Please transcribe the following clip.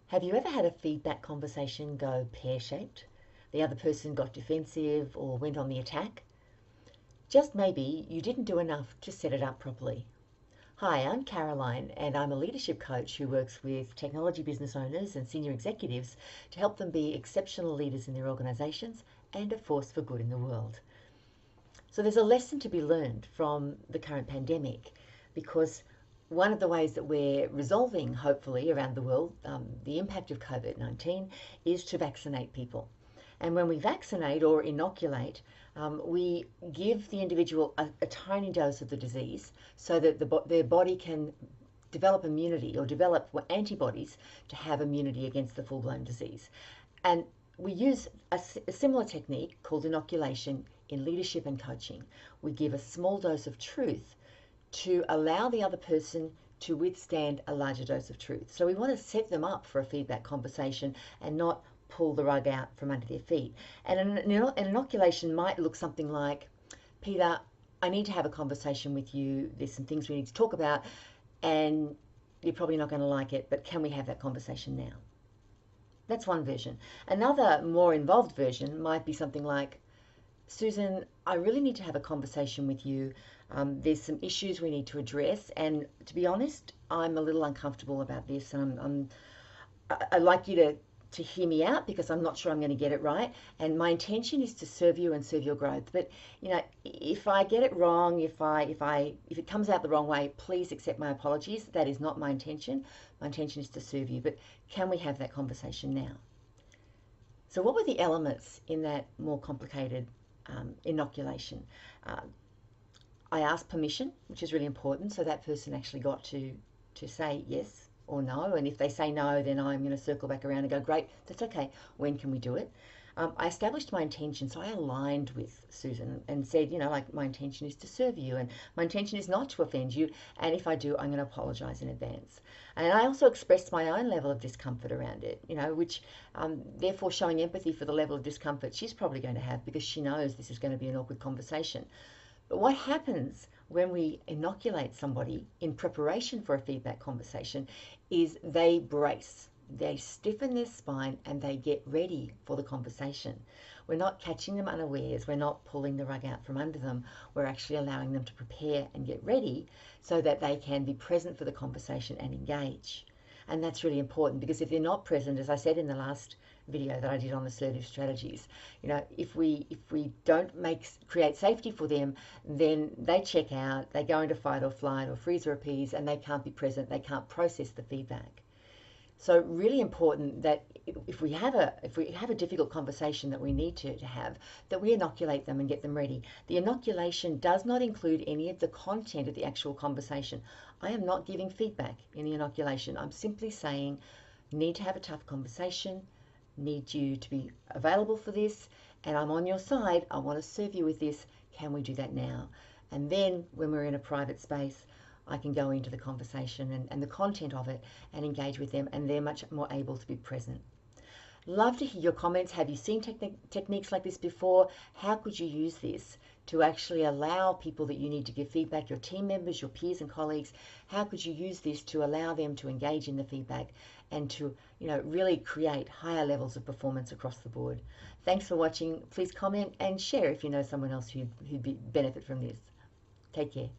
Have you ever had a feedback conversation go pear-shaped? The other person got defensive or went on the attack? Just maybe you didn't do enough to set it up properly. Hi, I'm Caroline, and I'm a leadership coach who works with technology business owners and senior executives to help them be exceptional leaders in their organizations and a force for good in the world. So there's a lesson to be learned from the current pandemic, because one of the ways that we're resolving, hopefully, around the world, the impact of COVID-19 is to vaccinate people. And when we vaccinate or inoculate, we give the individual a tiny dose of the disease so that their body can develop immunity or develop antibodies to have immunity against the full-blown disease. And we use a similar technique called inoculation in leadership and coaching. We give a small dose of truth to allow the other person to withstand a larger dose of truth. So we want to set them up for a feedback conversation and not pull the rug out from under their feet. And an inoculation might look something like, Peter, I need to have a conversation with you. There's some things we need to talk about, and you're probably not going to like it, but can we have that conversation now? That's one version. Another more involved version might be something like, Susan, I really need to have a conversation with you. There's some issues we need to address, and to be honest, I'm a little uncomfortable about this. I'd like you to hear me out because I'm not sure I'm going to get it right, and my intention is to serve you and serve your growth. But you know, if I get it wrong, if it comes out the wrong way, please accept my apologies. That is not my intention. My intention is to serve you. But can we have that conversation now? So what were the elements in that more complicated inoculation? I asked permission, which is really important, so that person actually got to say yes or no, and if they say no, then I'm going to circle back around and go, great, that's okay, when can we do it? I established my intention, so I aligned with Susan and said, you know, like, my intention is to serve you, and my intention is not to offend you, and if I do, I'm going to apologize in advance. And I also expressed my own level of discomfort around it, you know, which therefore showing empathy for the level of discomfort she's probably going to have because she knows this is going to be an awkward conversation. But what happens when we inoculate somebody in preparation for a feedback conversation is they brace, they stiffen their spine, and they get ready for the conversation. We're not catching them unawares, we're not pulling the rug out from under them, we're actually allowing them to prepare and get ready so that they can be present for the conversation and engage. And that's really important, because if they're not present, as I said in the last video that I did on assertive strategies, you know, if we don't create safety for them, then they check out, they go into fight or flight or freeze or appease, and they can't be present, they can't process the feedback. So really important that if we have a difficult conversation that we need to have, that we inoculate them and get them ready. The inoculation does not include any of the content of the actual conversation. I am not giving feedback in the inoculation. I'm simply saying, need to have a tough conversation, need you to be available for this, and I'm on your side. I want to serve you with this. Can we do that now? And then when we're in a private space, I can go into the conversation and the content of it and engage with them, and they're much more able to be present. Love to hear your comments. Have you seen techniques like this before? How could you use this to actually allow people that you need to give feedback, your team members, your peers and colleagues? How could you use this to allow them to engage in the feedback and to, you know, really create higher levels of performance across the board? Thanks for watching. Please comment and share if you know someone else who'd benefit from this. Take care.